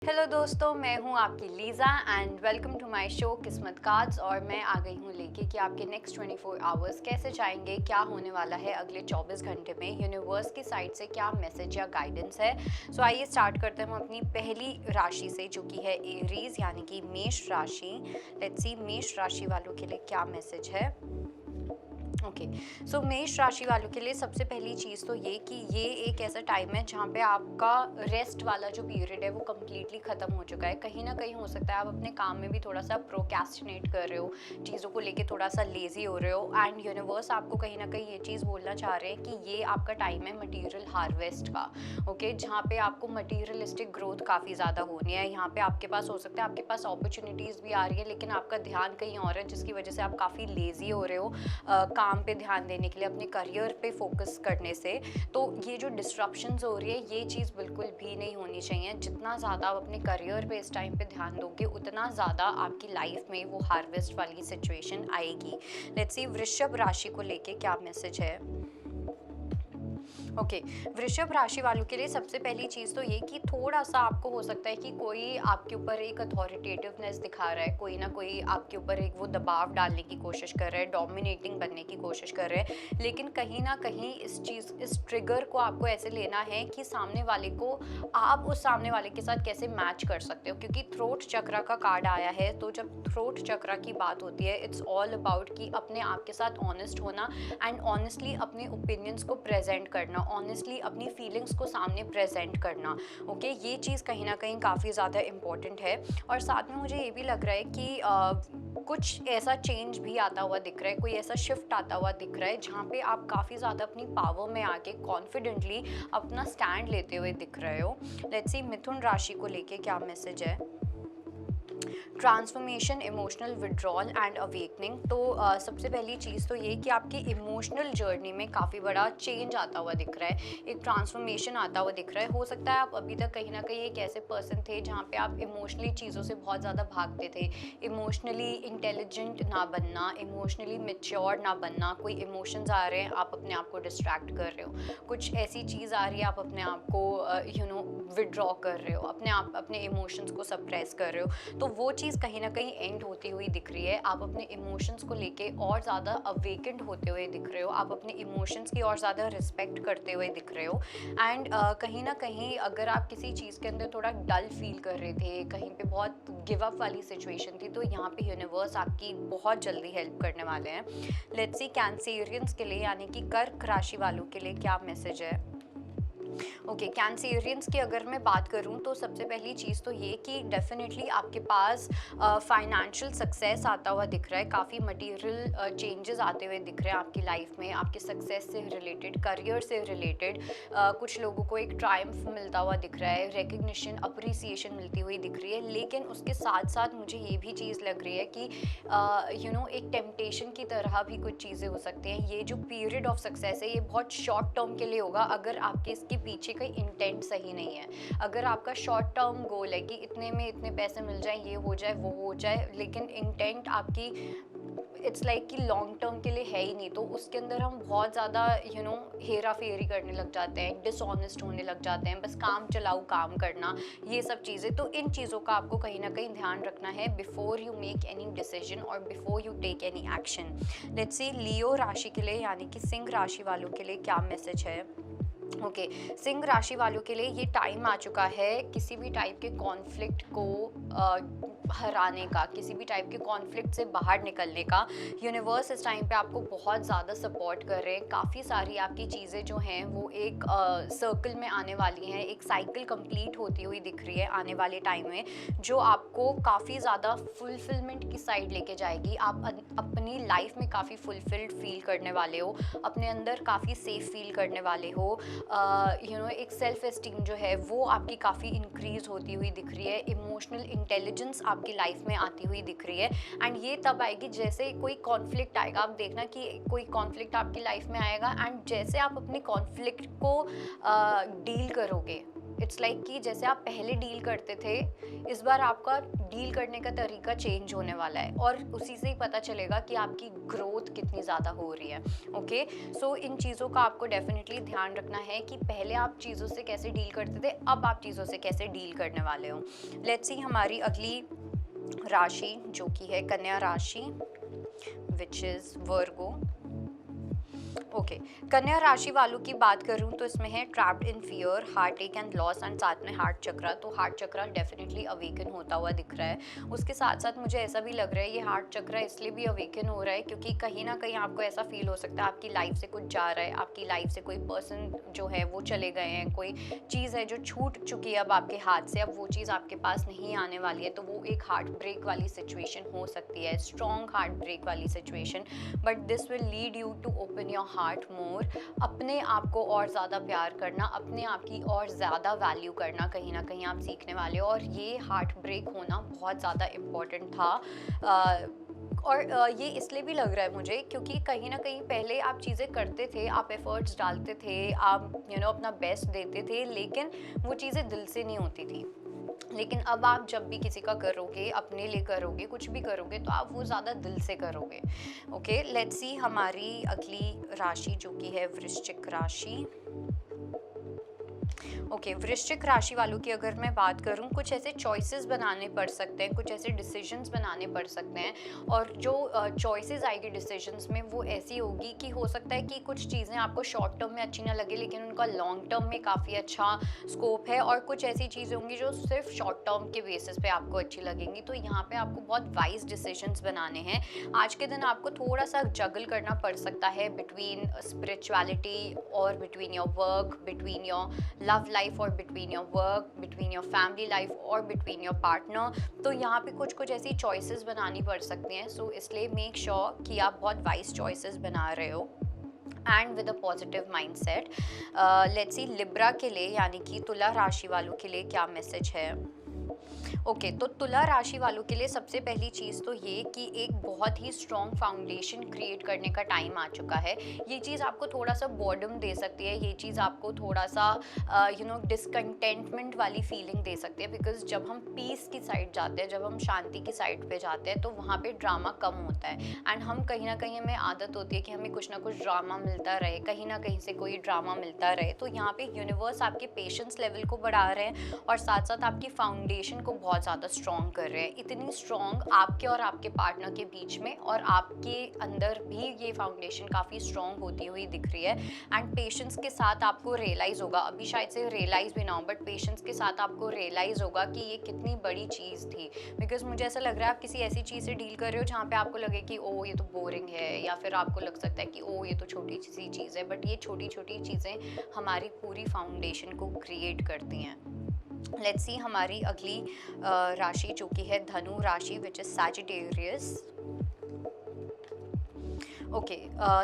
Hello दोस्तों, मैं हूं आपकी Liza and welcome to my show Kismat cards. और मैं आ गई हूं लेके कि आपके नेक्स्ट 24 आवर्स कैसे जाएंगे, क्या होने वाला है अगले 24 घंटे में, यूनिवर्स की साइड से क्या मैसेज या गाइडेंस है। सो आइए स्टार्ट करते हैं अपनी पहली राशि से, जो कि है एरीज यानी कि मेष राशि। लेट्स सी मेष राशि वालों के लिए क्या मैसेज है। ओके, सो मेष राशि वालों के लिए सबसे पहली चीज़ तो ये कि ये एक ऐसा टाइम है जहाँ पे आपका रेस्ट वाला जो पीरियड है वो कम्प्लीटली ख़त्म हो चुका है। कहीं ना कहीं हो सकता है आप अपने काम में भी थोड़ा सा प्रोक्रेस्टिनेट कर रहे हो, चीज़ों को लेके थोड़ा सा लेजी हो रहे हो, एंड यूनिवर्स आपको कहीं ना कहीं ये चीज़ बोलना चाह रहे हैं कि ये आपका टाइम है मटीरियल हार्वेस्ट का। ओके, जहाँ पे आपको मटीरियलिस्टिक ग्रोथ काफ़ी ज़्यादा होनी है। यहाँ पे आपके पास हो सकता है आपके पास अपॉर्चुनिटीज़ भी आ रही है, लेकिन आपका ध्यान कहीं और है, जिसकी वजह से आप काफ़ी लेजी हो रहे हो काम पे ध्यान देने के लिए, अपने करियर पे फोकस करने से। तो ये जो डिस्ट्रप्शंस हो रही है, ये चीज़ बिल्कुल भी नहीं होनी चाहिए। जितना ज़्यादा आप अपने करियर पे इस टाइम पे ध्यान दोगे, उतना ज़्यादा आपकी लाइफ में वो हार्वेस्ट वाली सिचुएशन आएगी। लेट्स सी वृषभ राशि को लेके क्या मैसेज है। ओके, वृषभ राशि वालों के लिए सबसे पहली चीज़ तो ये कि थोड़ा सा आपको हो सकता है कि कोई आपके ऊपर एक अथॉरिटेटिवनेस दिखा रहा है, कोई ना कोई आपके ऊपर एक वो दबाव डालने की कोशिश कर रहा है, डोमिनेटिंग बनने की कोशिश कर रहे हैं। लेकिन कहीं ना कहीं इस ट्रिगर को आपको ऐसे लेना है कि सामने वाले को, आप उस सामने वाले के साथ कैसे मैच कर सकते हो, क्योंकि थ्रोट चक्र का कार्ड आया है। तो जब थ्रोट चक्र की बात होती है, इट्स ऑल अबाउट कि अपने आप के साथ ऑनेस्ट होना एंड ऑनेस्टली अपने ओपिनियंस को प्रेजेंट करना, ऑनेस्टली अपनी फीलिंग्स को सामने प्रेजेंट करना। ओके, ये चीज़ कहीं ना कहीं काफ़ी ज़्यादा इम्पॉर्टेंट है। और साथ में मुझे ये भी लग रहा है कि कुछ ऐसा चेंज भी आता हुआ दिख रहा है, कोई ऐसा शिफ्ट आता हुआ दिख रहा है जहाँ पे आप काफ़ी ज़्यादा अपनी पावर में आके कॉन्फिडेंटली अपना स्टैंड लेते हुए दिख रहे हो। लेट्स सी मिथुन राशि को लेके क्या मैसेज है। Transformation, emotional withdrawal and awakening. तो सबसे पहली चीज़ तो ये कि आपकी इमोशनल जर्नी में काफ़ी बड़ा चेंज आता हुआ दिख रहा है, एक ट्रांसफॉर्मेशन आता हुआ दिख रहा है। हो सकता है आप अभी तक कहीं ना कहीं एक ऐसे पर्सन थे जहाँ पे आप इमोशनली चीज़ों से बहुत ज़्यादा भागते थे, इमोशनली इंटेलिजेंट ना बनना, इमोशनली मेच्योर ना बनना। कोई इमोशंस आ रहे हैं, आप अपने आप को डिस्ट्रैक्ट कर रहे हो, कुछ ऐसी चीज़ आ रही है, आप अपने आप को विड्रॉ कर रहे हो, अपने इमोशंस को सप्रेस कर रहे हो। तो वो चीज़ कहीं ना कहीं एंड होती हुई दिख रही है। आप अपने इमोशंस को लेके और ज़्यादा अवेकेंड होते हुए दिख रहे हो, आप अपने इमोशंस की और ज़्यादा रिस्पेक्ट करते हुए दिख रहे हो। एंड कहीं ना कहीं अगर आप किसी चीज़ के अंदर थोड़ा डल फील कर रहे थे, कहीं पे बहुत गिव अप वाली सिचुएशन थी, तो यहाँ पे यूनिवर्स आपकी बहुत जल्दी हेल्प करने वाले हैं। लेट्स सी कैंसेरियंस के लिए यानी कि कर्क राशि वालों के लिए क्या मैसेज है। ओके, कैंसेरियंस की अगर मैं बात करूं तो सबसे पहली चीज़ तो ये कि डेफिनेटली आपके पास फाइनेंशियल सक्सेस आता हुआ दिख रहा है, काफ़ी मटेरियल चेंजेस आते हुए दिख रहे हैं आपकी लाइफ में, आपके सक्सेस से रिलेटेड, करियर से रिलेटेड। कुछ लोगों को एक ट्रायम्फ मिलता हुआ दिख रहा है, रिकग्निशन, अप्रिसिएशन मिलती हुई दिख रही है। लेकिन उसके साथ साथ मुझे ये भी चीज़ लग रही है कि एक टेम्पटेशन की तरह भी कुछ चीज़ें हो सकती हैं। ये जो पीरियड ऑफ सक्सेस है, ये बहुत शॉर्ट टर्म के लिए होगा अगर आपके इसके पीछे का इंटेंट सही नहीं है। अगर आपका शॉर्ट टर्म गोल है कि इतने में इतने पैसे मिल जाए, ये हो जाए, वो हो जाए, लेकिन इंटेंट आपकी इट्स लाइक कि लॉन्ग टर्म के लिए है ही नहीं, तो उसके अंदर हम बहुत ज़्यादा हेरा फेरी करने लग जाते हैं, डिसऑनेस्ट होने लग जाते हैं, बस काम चलाऊ काम करना, ये सब चीज़ें। तो इन चीज़ों का आपको कहीं ना कहीं ध्यान रखना है before you make any decision और before you take any action. Let's see Leo राशि के लिए यानी कि सिंह राशि वालों के लिए क्या मैसेज है। ओके, सिंह राशि वालों के लिए ये टाइम आ चुका है किसी भी टाइप के कॉन्फ्लिक्ट को हराने का, किसी भी टाइप के कॉन्फ्लिक्ट से बाहर निकलने का। यूनिवर्स इस टाइम पे आपको बहुत ज़्यादा सपोर्ट कर रहे हैं। काफ़ी सारी आपकी चीज़ें जो हैं वो एक सर्कल में आने वाली हैं, एक साइकिल कंप्लीट होती हुई दिख रही है आने वाले टाइम में, जो आपको काफ़ी ज़्यादा फुलफिलमेंट की साइड लेके जाएगी। आप अपनी लाइफ में काफ़ी फुलफिल्ड फील करने वाले हो, अपने अंदर काफ़ी सेफ फील करने वाले हो। एक सेल्फ एस्टीम जो है वो आपकी काफ़ी इंक्रीज होती हुई दिख रही है, इमोशनल इंटेलिजेंस आपकी लाइफ में आती हुई दिख रही है। एंड ये तब आएगी जैसे कोई कॉन्फ्लिक्ट आएगा। आप देखना कि कोई कॉन्फ्लिक्ट आपकी लाइफ में आएगा, एंड जैसे आप अपने कॉन्फ्लिक्ट को डील करोगे, इट्स लाइक कि जैसे आप पहले डील करते थे, इस बार आपका डील करने का तरीका चेंज होने वाला है और उसी से ही पता चलेगा कि आपकी ग्रोथ कितनी ज़्यादा हो रही है। ओके, सो इन चीज़ों का आपको डेफिनेटली ध्यान रखना है कि पहले आप चीज़ों से कैसे डील करते थे, अब आप चीज़ों से कैसे डील करने वाले हो। लेट्स सी हमारी अगली राशि जो कि है कन्या राशि, विच इज़ वर्गो। ओके, कन्या राशि वालों की बात करूं तो इसमें है ट्रैप्ड इन फियर, हार्ट एक एंड लॉस एंड साथ में हार्ट चक्रा। तो हार्ट चक्रा डेफिनेटली अवेकन होता हुआ दिख रहा है। उसके साथ साथ मुझे ऐसा भी लग रहा है ये हार्ट चक्रा इसलिए भी अवेकन हो रहा है क्योंकि कहीं ना कहीं आपको ऐसा फील हो सकता है आपकी लाइफ से कुछ जा रहा है, आपकी लाइफ से कोई पर्सन जो है वो चले गए हैं, कोई चीज़ है जो छूट चुकी है अब आपके हाथ से, अब वो चीज़ आपके पास नहीं आने वाली है। तो वो एक हार्ट ब्रेक वाली सिचुएशन हो सकती है, स्ट्रॉन्ग हार्ट ब्रेक वाली situation, but this will lead you to open your heart more. अपने आप को और ज़्यादा प्यार करना, अपने आप की और ज़्यादा वैल्यू करना कहीं ना कहीं आप सीखने वाले हो। और ये हार्ट ब्रेक होना बहुत ज़्यादा इम्पोर्टेंट था। और ये इसलिए भी लग रहा है मुझे क्योंकि कहीं ना कहीं पहले आप चीज़ें करते थे, आप एफर्ट्स डालते थे, आप अपना बेस्ट देते थे, लेकिन वो चीज़ें दिल से नहीं होती थी। लेकिन अब आप जब भी किसी का करोगे, अपने लिए करोगे, कुछ भी करोगे, तो आप वो ज़्यादा दिल से करोगे। ओके, लेट्स सी हमारी अगली राशि जो कि है वृश्चिक राशि। ओके, वृश्चिक राशि वालों की अगर मैं बात करूं, कुछ ऐसे चॉइसेस बनाने पड़ सकते हैं, कुछ ऐसे डिसीजंस बनाने पड़ सकते हैं। और जो चॉइसेस आएगी डिसीजंस में वो ऐसी होगी कि हो सकता है कि कुछ चीज़ें आपको शॉर्ट टर्म में अच्छी ना लगे लेकिन उनका लॉन्ग टर्म में काफ़ी अच्छा स्कोप है। और कुछ ऐसी चीज़ें होंगी जो सिर्फ शॉर्ट टर्म के बेसिस पे आपको अच्छी लगेंगी। तो यहाँ पे आपको बहुत वाइज डिसीजंस बनाने हैं। आज के दिन आपको थोड़ा सा जगल करना पड़ सकता है बिटवीन स्पिरिचुअलिटी और between your work, between your love life और between your work, between your family life और बिटवीन योर पार्टनर। तो यहाँ पे कुछ कुछ ऐसी चॉइसेस बनानी पड़ सकती हैं। सो इसलिए मेक श्योर कि आप बहुत वाइज चॉइसेस बना रहे हो and with a positive mindset. Let's see Libra के लिए यानी कि तुला राशि वालों के लिए क्या मैसेज है। ओके, तो तुला राशि वालों के लिए सबसे पहली चीज़ तो ये कि एक बहुत ही स्ट्रॉन्ग फाउंडेशन क्रिएट करने का टाइम आ चुका है। ये चीज़ आपको थोड़ा सा बॉर्डम दे सकती है, ये चीज़ आपको थोड़ा सा डिसकंटेंटमेंट वाली फीलिंग दे सकती है। बिकॉज जब हम पीस की साइड जाते हैं, जब हम शांति की साइड पे जाते हैं, तो वहाँ पे ड्रामा कम होता है। एंड हम कहीं ना कहीं हमें आदत होती है कि हमें कुछ ना कुछ ड्रामा मिलता रहे, कहीं ना कहीं से कोई ड्रामा मिलता रहे। तो यहाँ पे यूनिवर्स आपके पेशेंस लेवल को बढ़ा रहे हैं और साथ साथ आपकी फाउंडेशन को बहुत ज़्यादा स्ट्रॉन्ग कर रहे हैं। इतनी स्ट्रॉन्ग आपके और आपके पार्टनर के बीच में और आपके अंदर भी ये फाउंडेशन काफ़ी स्ट्रॉन्ग होती हुई दिख रही है। एंड पेशेंस के साथ आपको रियलाइज़ होगा, अभी शायद से रियलाइज़ भी ना हो, बट पेशेंस के साथ आपको रियलाइज़ होगा कि ये कितनी बड़ी चीज़ थी। बिकॉज मुझे ऐसा लग रहा है आप किसी ऐसी चीज़ से डील कर रहे हो जहाँ पे आपको लगे कि ओ ये तो बोरिंग है, या फिर आपको लग सकता है कि ओ ये तो छोटी सी चीज़ है, बट ये छोटी छोटी चीज़ें हमारी पूरी फाउंडेशन को क्रिएट करती हैं। लेट्स सी हमारी अगली राशि जो कि है धनु राशि, which is Sagittarius. Okay,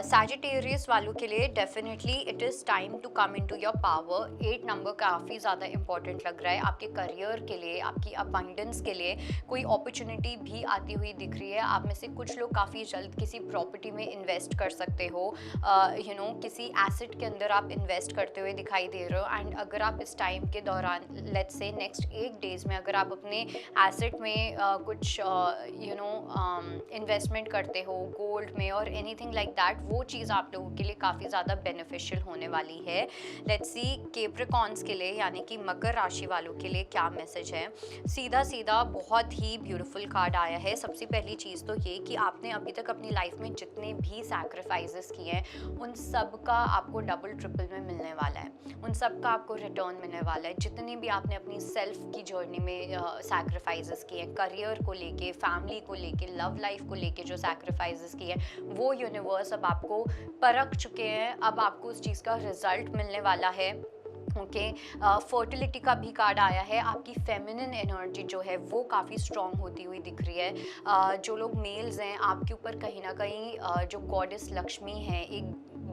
Sagittarius वालों के लिए definitely it is time to come in to your power. 8 number काफ़ी ज़्यादा इंपॉर्टेंट लग रहा है आपके करियर के लिए, आपकी अबंडेंस के लिए। कोई अपॉर्चुनिटी भी आती हुई दिख रही है। आप में से कुछ लोग काफ़ी जल्द किसी प्रॉपर्टी में इन्वेस्ट कर सकते हो, किसी एसेट के अंदर आप इन्वेस्ट करते हुए दिखाई दे रहे हो। एंड अगर आप इस टाइम के दौरान लेट्स से नेक्स्ट 8 डेज़ में अगर आप अपने एसेट में कुछ इन्वेस्टमेंट करते हो गोल्ड में और एनीथिंग लाइक दैट, वो चीज़ आप लोगों के लिए काफ़ी ज़्यादा बेनिफिशियल होने वाली है। लेट्स सी कैप्रिकॉर्न्स के लिए यानी कि मकर राशि वालों के लिए क्या मैसेज है। सीधा सीधा बहुत ही ब्यूटीफुल कार्ड आया है। सबसे पहली चीज़ तो ये कि आपने अभी तक अपनी लाइफ में जितने भी सैक्रिफाइसेस किए हैं उन सब का आपको डबल ट्रिपल में मिलने वाला है, उन सब का आपको रिटर्न मिलने वाला है। जितने भी आपने अपनी सेल्फ की जर्नी में सैक्रिफाइसेस किए हैं, करियर को लेके, फैमिली को लेके, लव लाइफ को लेके जो सैक्रिफाइसेस किए हैं, वो यूनिवर्स अब आपको परख चुके हैं। अब आपको उस चीज़ का रिजल्ट मिलने वाला है। ओके, फर्टिलिटी का भी कार्ड आया है। आपकी फेमिनिन एनर्जी जो है वो काफ़ी स्ट्रॉन्ग होती हुई दिख रही है। जो लोग मेल्स हैं, आपके ऊपर कहीं ना कहीं जो गॉडेस लक्ष्मी है, एक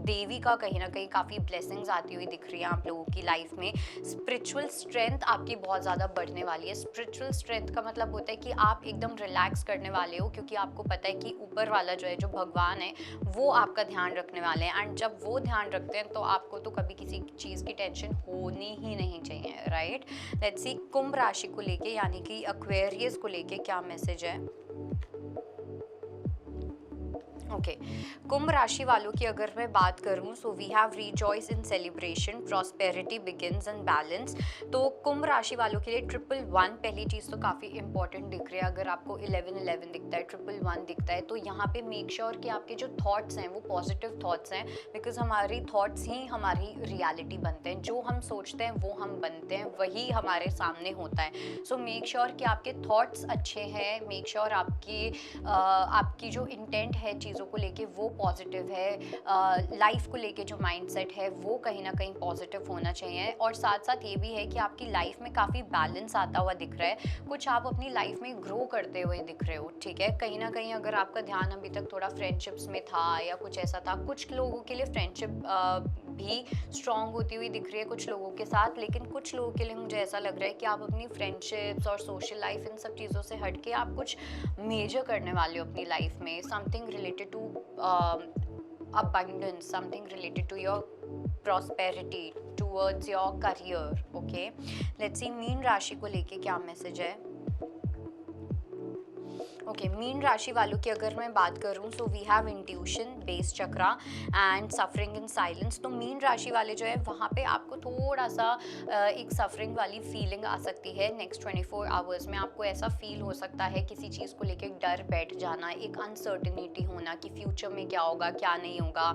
देवी का कहीं ना कहीं काफ़ी ब्लेसिंग्स आती हुई दिख रही है आप लोगों की लाइफ में। स्पिरिचुअल स्ट्रेंथ आपकी बहुत ज़्यादा बढ़ने वाली है। स्पिरिचुअल स्ट्रेंथ का मतलब होता है कि आप एकदम रिलैक्स करने वाले हो, क्योंकि आपको पता है कि ऊपर वाला जो है, जो भगवान है, वो आपका ध्यान रखने वाले हैं। एंड जब वो ध्यान रखते हैं तो आपको तो कभी किसी चीज़ की टेंशन होनी ही नहीं चाहिए, राइट। लेट्स सी कुंभ राशि को लेके यानी कि एक्वेरियस को लेके क्या मैसेज है। ओके, कुंभ राशि वालों की अगर मैं बात करूं, so we have rejoice in celebration, prosperity begins and balance. तो कुंभ राशि वालों के लिए 111 पहली चीज़ तो काफ़ी इंपॉर्टेंट दिख रही है। अगर आपको 1111 दिखता है, 111 दिखता है, तो यहाँ पे मेक श्योर कि आपके जो थॉट्स हैं वो पॉजिटिव थॉट्स हैं, बिकॉज हमारी थॉट्स ही हमारी रियलिटी बनते हैं। जो हम सोचते हैं वो हम बनते हैं, वही हमारे सामने होता है। सो मेक श्योर कि आपके थॉट्स अच्छे हैं, मेक श्योर आपकी जो इंटेंट है चीज़ों को लेके वो पॉजिटिव है। लाइफ को लेके जो माइंडसेट है वो कहीं ना कहीं पॉजिटिव होना चाहिए। और साथ साथ ये भी है कि आपकी लाइफ में काफ़ी बैलेंस आता हुआ दिख रहा है। कुछ आप अपनी लाइफ में ग्रो करते हुए दिख रहे हो, ठीक है। कहीं ना कहीं अगर आपका ध्यान अभी तक थोड़ा फ्रेंडशिप्स में था या कुछ ऐसा था, कुछ लोगों के लिए फ्रेंडशिप भी स्ट्रॉन्ग होती हुई दिख रही है कुछ लोगों के साथ, लेकिन कुछ लोगों के लिए मुझे ऐसा लग रहा है कि आप अपनी फ्रेंडशिप्स और सोशल लाइफ इन सब चीज़ों से हट के आप कुछ मेजर करने वाले हो अपनी लाइफ में। Something related to abundance, something related to your prosperity, towards your career. Okay, let's see mean राशि को लेके क्या मैसेज है। ओके, मीन राशि वालों की अगर मैं बात करूं, so we have intuition, base chakra and suffering in silence. तो मीन राशि वाले जो है वहाँ पे आपको थोड़ा सा एक सफरिंग वाली फीलिंग आ सकती है। नेक्स्ट 24 आवर्स में आपको ऐसा फील हो सकता है, किसी चीज़ को लेके डर बैठ जाना, एक अनसर्टिनिटी होना कि फ्यूचर में क्या होगा क्या नहीं होगा।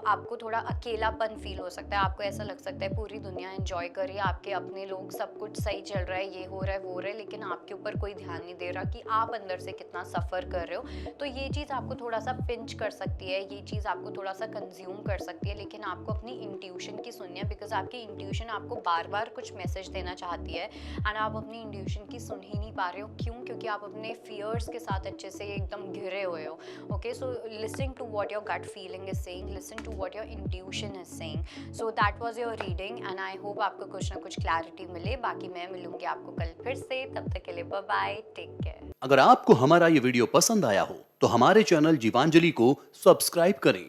आपको थोड़ा अकेलापन फील हो सकता है। आपको ऐसा लग सकता है पूरी दुनिया एंजॉय कर रही है, आपके अपने लोग, सब कुछ सही चल रहा है, ये हो रहा है वो हो रहा है, लेकिन आपके ऊपर कोई ध्यान नहीं दे रहा कि आप अंदर से कितना सफ़र कर रहे हो। तो ये चीज़ आपको थोड़ा सा पिंच कर सकती है, ये चीज़ आपको थोड़ा सा कंज्यूम कर सकती है, लेकिन आपको अपनी इंट्यूशन की सुननी है, बिकॉज आपकी इंट्यूशन आपको बार बार कुछ मैसेज देना चाहती है एंड आप अपनी इंट्यूशन की सुन ही नहीं पा रहे हो। क्यों? क्योंकि आप अपने फियर्स के साथ अच्छे से एकदम घिरे हुए हो। Okay, so listen to what your gut feeling is saying, listen to what your intuition is saying. So that was your reading and I hope आपको कुछ ना कुछ क्लैरिटी मिले। बाकी मैं मिलूंगी आपको कल फिर से, तब तक के लिए बाय बाय, टेक केयर। अगर आपको हमारा ये वीडियो पसंद आया हो तो हमारे चैनल जीवांजलि को सब्सक्राइब करें